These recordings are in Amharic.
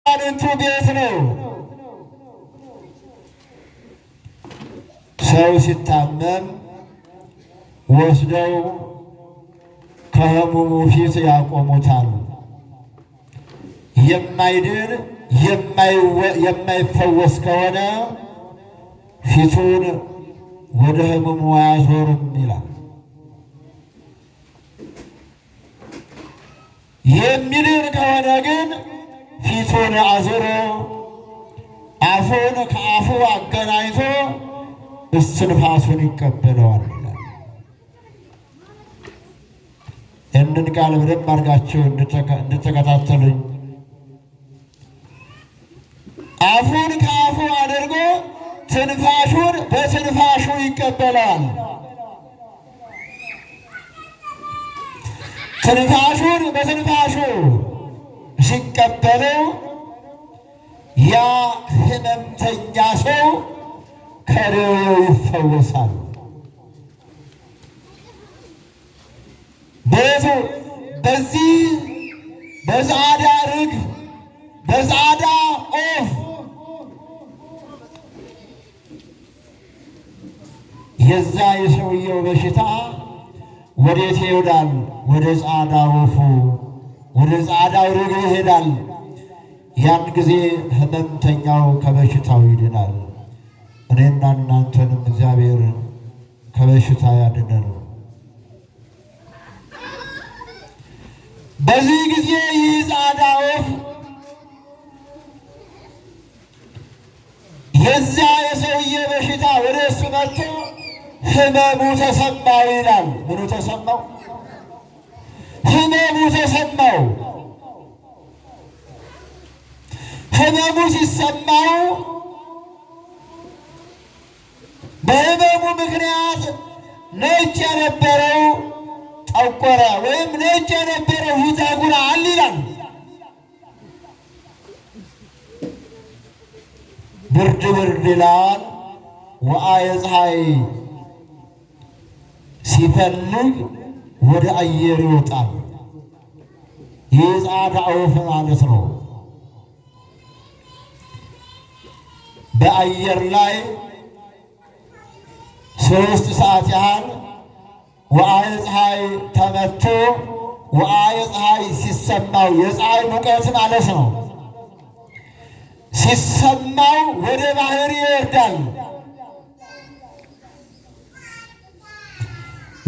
አንቱ ቤት ነው። ሰው ሲታመም ወስደው ከሕሙሙ ፊት ያቆሙታል። የማይድን የማይፈወስ ከሆነ ፊቱን ወደ ሕሙሙ አያዞርም ይላል። የሚድን ከሆነ ግን ፊቱን አዞሮ አፉን ከአፉ አገናኝቶ እስትንፋሱን ይቀበለዋል ይላል። ይህንን ቃል በደንብ አድርጋችሁ እንድትከታተሉኝ። አፉን ከአፉ አድርጎ ትንፋሹን በትንፋሹ ይቀበለዋል። ትንፋሹን በትንፋሹ ሲቀበለው ያ ሕመምተኛ ሰው ከደዌው ይፈወሳል። በዚህ በዛዳ ርግብ በዛዳ ኦፍ የዛ የሰውየው በሽታ ወዴት ይሄዳል? ወደ ጻዳ ወፉ ወደ ጻዳው ርግብ ይሄዳል። ያን ጊዜ ሕመምተኛው ከበሽታው ይድናል። እኔና እናንተንም እግዚአብሔር ከበሽታ ያድነን። በዚህ ጊዜ ይህ ጻዳ ወፍ የዛ የሰውዬ በሽታ ወደ እሱ መጥቶ ሕመሙ ተሰማው ይላል። ምኑ ተሰማው? ሕመሙ ተሰማው። ሕመሙ ሲሰማው በሕመሙ ምክንያት ነጭ የነበረው ጠቆረ፣ ወይም ነጭ የነበረው ይጠቁራል ይላል። ብርድ ብርድ ይላል። ወአየ ፀሐይ ሲፈልግ ወደ አየር ይወጣል። ይህ ጻዳ ወፍ ማለት ነው። በአየር ላይ 3 ሰዓት ያህል ወአየ ፀሐይ ተመቶ ወአየ ፀሐይ ሲሰማው የፀሐይ ሙቀት ማለት ነው ሲሰማው ወደ ባህር ይወርዳል።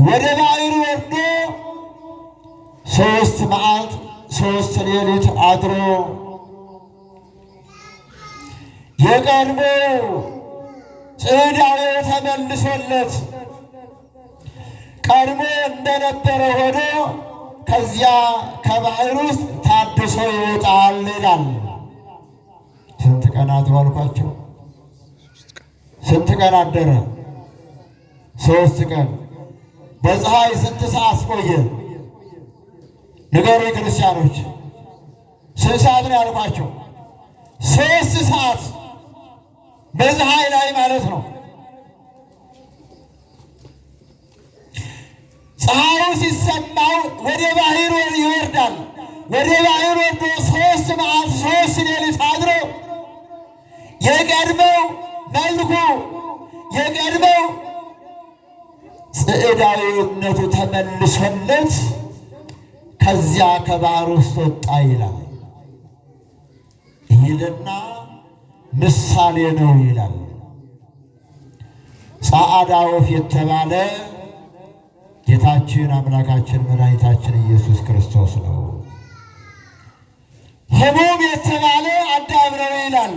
ወደ ባህር ወርዶ 3 መዓልት 3 ሌሊት አድሮ የቀድሞ ጽዳዌው ተመልሶለት ቀድሞ እንደነበረ ሆኖ ከዚያ ከባህር ውስጥ ታድሶ ይወጣል ይላል። ስንት ቀን አድሮ አልኳቸው? ስንት ቀን አደረ? 3 ቀን። በፀሐይ ስንት ሰዓት ቆየ? ንገሩ ክርስቲያኖች። ስንት ሰዓት ነው ያልኳቸው? 3 ሰዓት በፀሐይ ላይ ማለት ነው። ፀሐዩ ሲሰማው ወደ ባህር ይወርዳል። ወደ ባህር ወርዶ 3 መዓልት 3 ሌሊት አድሮ የቀድሞው መልኩ የቀድሞው ጽዕዳዊነቱ ተመልሶለት ከዚያ ከባህር ውስጥ ወጣ ይላል። ይልና ምሳሌ ነው ይላል። ጻዕዳ ወፍ የተባለ ጌታችን አምላካችን መድኃኒታችን ኢየሱስ ክርስቶስ ነው። ሕሙም የተባለ አዳም ነው ይላል።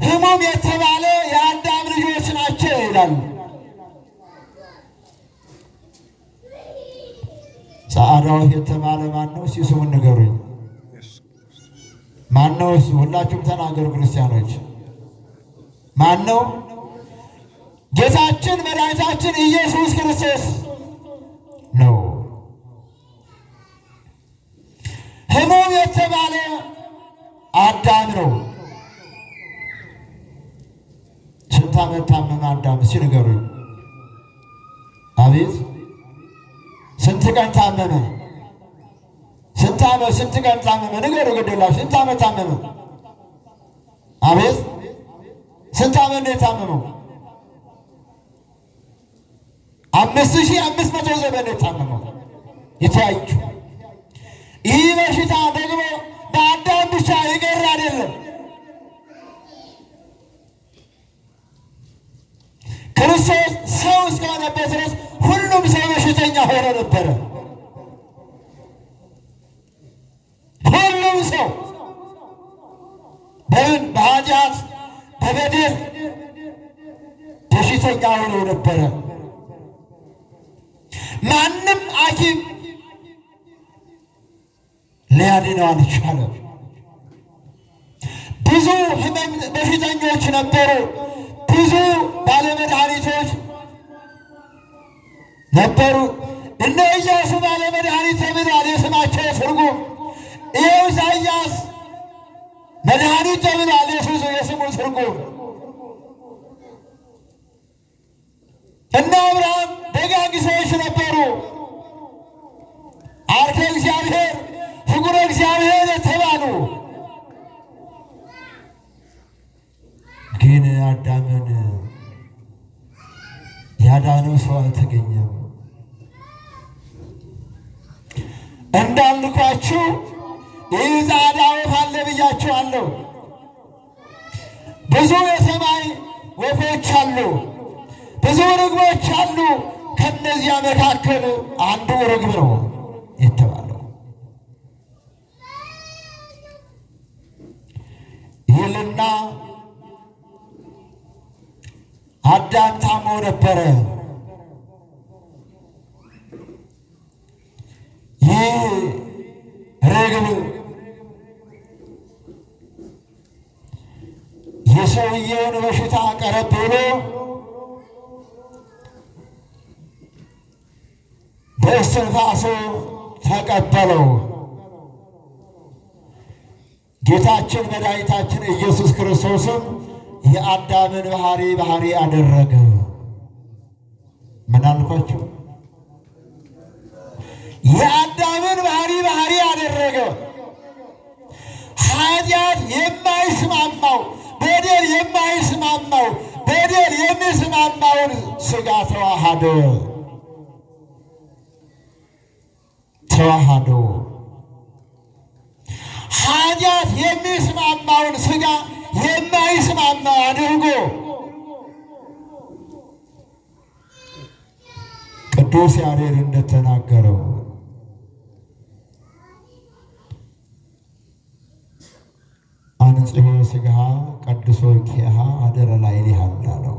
ሕሙም የተባለ የአዳም ልጆች ናቸው ይላል። ጻዕዳ ወፍ የተባለ ማን ነው? እስኪ ስሙን ንገሩኝ። ማን ነው? ሁላችሁም ተናገሩ ክርስቲያኖች። ማን ነው? ጌታችን መድኃኒታችን ኢየሱስ ክርስቶስ ነው። ሕሙም የተባለ አዳም ነው። ስንት ዓመት ታመመ አዳም? እስኪ ንገሩኝ። አቤት ስንት ቀን ታመመ? ስንት ዓመት ስንት ቀን ታመመ? ንገሩ። ግዴላችሁ ስንት ዓመት ታመመ? አቤት ስንት ዓመት ነው የታመመው? 5500 ዘመን የታመመው የተያዩ። ይህ በሽታ ደግሞ በአዳም ብቻ የቀረ አይደለም። ክርስቶስ ሰው እስከሆነበት ድረስ ሁሉም ሰው በሽተኛ ሆኖ ነበረ። ሁሉም ሰው በምን በኃጢአት በበደል በሽተኛ ሆኖ ነበረ። ማንም ሐኪም ሊያድነው አልቻለም። ብዙ ሕመም በሽተኞች ነበሩ። ብዙ ባለመድኃኒቶች ነበሩ። እነ ኢያሱ ባለመድኃኒት ተብሏል የስማቸው ትርጉም። ይኸው ኢሳይያስ መድኃኒት ተብሏል የስሙ ትርጉም። እነ አብርሃም ደጋግ ሰዎች ነበሩ። አርከ እግዚአብሔር ፍቁረ እግዚአብሔር የተባሉ ግን አዳምን ያዳነው ሰው አልተገኘም። እንዳልኳችሁ ይህ ጻዕዳ ወፍ አለ ብያችኋለሁ። ብዙ የሰማይ ወፎች አሉ፣ ብዙ ርግቦች አሉ። ከነዚያ መካከል አንዱ ርግብ ነው የተባለው። ይልና አዳም ታሞ ነበረ። ይህ ርግብ የሰውየውን በሽታ ቀረብ ብሎ በእስትንፋሱ ተቀበለው። ጌታችን መድኃኒታችን ኢየሱስ ክርስቶስም የአዳምን ባህሪ አደረገ። ምን አልኳችሁ? የአዳምን ባህሪ አደረገ። ኃጢአት የማይስማማው በደል የማይስማማው በደል የሚስማማውን ሥጋ ተዋሃደ። ኃጢአት የሚስማማውን ሥጋ የማይስማማው አድርጎ ቅዱስ ያሬድ እንደተናገረው አንጽሖ ሥጋሃ ቀድሶ ኪያሃ አደረ ላዕሌሃ እንዳለው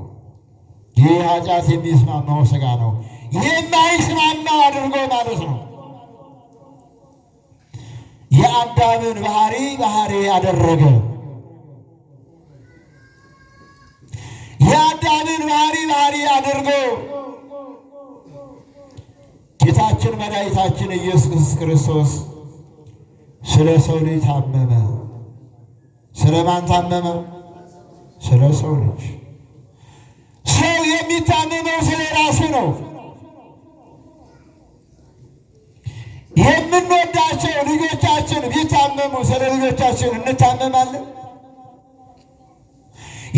ይህ ኃጢአት የሚስማማው ሥጋ ነው፣ የማይስማማው አድርጎ ማለት ነው። የአዳምን ባህሪ አደረገ። የአዳምን ባህሪ አድርጎ ጌታችን መድኃኒታችን ኢየሱስ ክርስቶስ ስለ ሰው ልጅ ታመመ። ስለ ማን ታመመ? ስለ ሰው ልጅ። ሰው የሚታመመው ስለ ራሱ ነው። የምንወዳቸው ልጆቻችን ቢታመሙ ስለ ልጆቻችን እንታመማለን።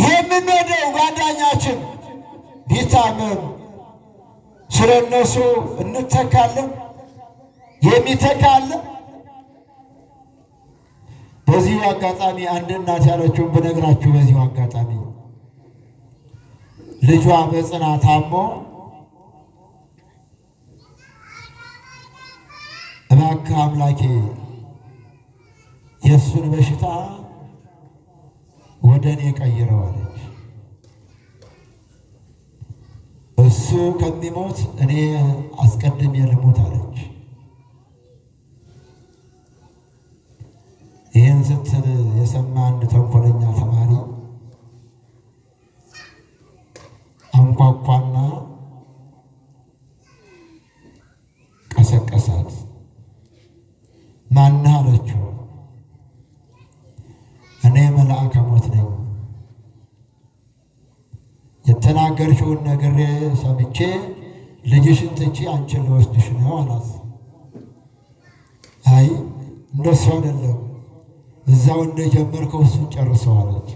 የምንወደው ጓደኛችን ቢታመም ስለ እነሱ እንተካለን። የሚተካለን። በዚሁ አጋጣሚ አንድ እናት ያለችውን ብነግራችሁ፣ በዚሁ አጋጣሚ ልጇ በጽና ታሞ እባክህ አምላኬ የእሱን በሽታ ወደ እኔ ቀይረዋለች። እሱ ከሚሞት እኔ አስቀድሜ ልሙት አለች። ይህን ስትል የሰማ አንድ ተንኮለኛ ተማሪ አንኳኳና ቀሰቀሳት። ማነህ አለችው። እኔ መልአከ ሞት ነኝ፣ የተናገርሽውን ነግሬ ሰምቼ ልጅሽን ትቼ አንቺን ልወስድሽ ነው አላት። አይ እንደሱ አይደለም፣ እዛው እንደጀመርከው እሱን ጨርሰው አለች።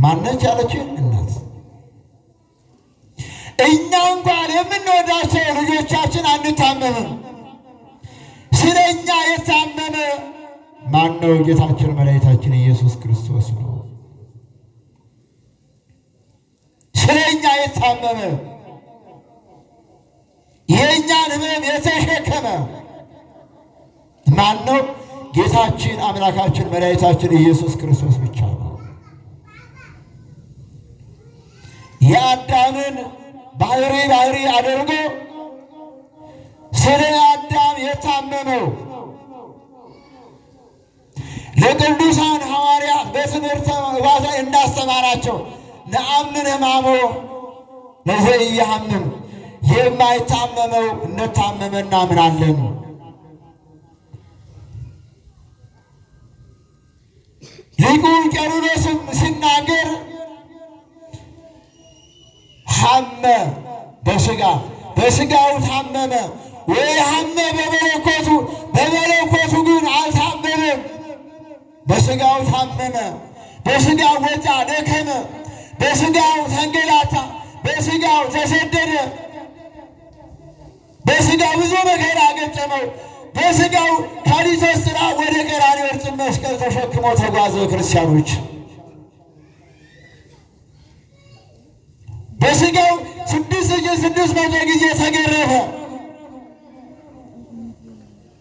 ማነች ያለችን እናት። እኛ እንኳን የምንወዳቸው ልጆቻችን አንታመምም። ስለ እኛ የታመመ ማን ነው? ጌታችን መድኃኒታችን ኢየሱስ ክርስቶስ ነው። ስለ እኛ የታመመ የእኛን ሕመም የተሸከመ ማን ነው? ጌታችን አምላካችን መድኃኒታችን ኢየሱስ ክርስቶስ ብቻ ነው። የአዳምን ባህሪ አድርጎ ስለ አዳም የታመመው ለቅዱሳን ሐዋርያት በትምህርተ ዋዛ እንዳስተማራቸው ነአምን ሕማሞ ለዘኢያሐምም የማይታመመው እንደታመመ እናምናለን። ሊቁ ቄርሎስም ሲናገር ሐመ በሥጋው ታመመ ወይ ሐመ በመለኮቱ ግን አልታመመም። በሥጋው ታመመ፣ በሥጋው ወጣ ደከመ፣ በሥጋው ተንገላታ፣ በሥጋው ተሰደደ፣ በሥጋው ብዙ መከራ ገጠመው። በሥጋው ከሊቶስጥራ ወደ ቀራንዮ ዕፀ መስቀል ተሸክሞ ተጓዘ። ክርስቲያኖች በሥጋው 6,600 ጊዜ ተገረፈ።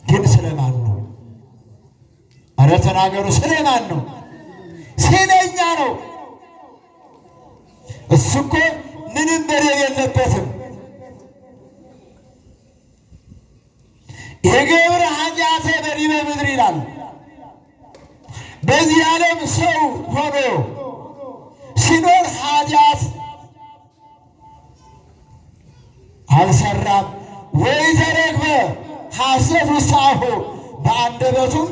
ግን ስለማን ነው? ኧረ ተናገሩ። ስለማን ነው? ስለኛ ነው። እሱ እኮ ምንም በደል የለበትም። የገብረ ኃጢአተ በዲበ ምድር ይላል። በዚህ ዓለም ሰው ሆኖ ሲኖር ኃጢአት አልሰራም። ወይ ተረክበ ሐሰት ውስተ አፉ በአንደበቱም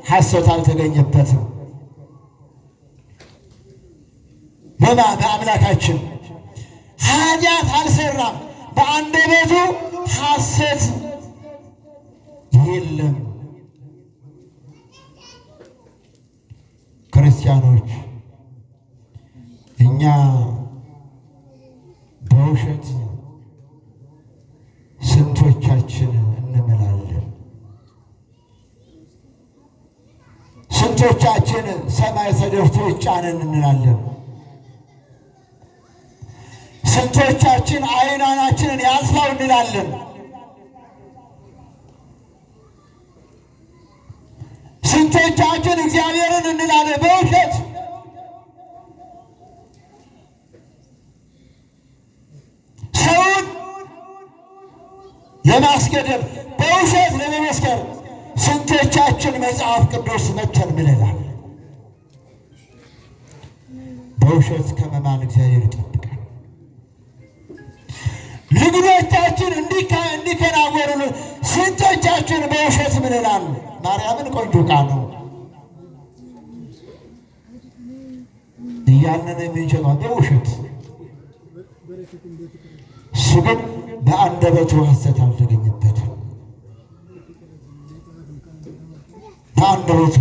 ሐሰት አልተገኘበትም። በአምላካችን ኃጢአት አልሰራም፣ በአንደበቱ ሐሰት የለም። ክርስቲያኖች እኛ በውሸት ስንቶቻችን እንምላለን? ስንቶቻችን ሰማይ ተደፍቶ ይጫነን እንላለን? ስንቶቻችን ዓይናችንን ያልፋው እንላለን? ስንቶቻችን እግዚአብሔርን እንላለን በውሸት? ሰውን ለማስገደል በውሸት ለመመስከር ስንቶቻችን መጽሐፍ ቅዱስ መተን ብለናል? በውሸት ከመማል እግዚአብሔር ይጠብቃል። ልግኖቻችን እንዲከናወኑልን ስንቶቻችን በውሸት ምንላል? ማርያምን ቆንጆ ቃል ነው እያልን የምንችለው በውሸት፣ እሱ ግን በአንደበቱ ሐሰት አልተገኘበትም። በአንደበቱ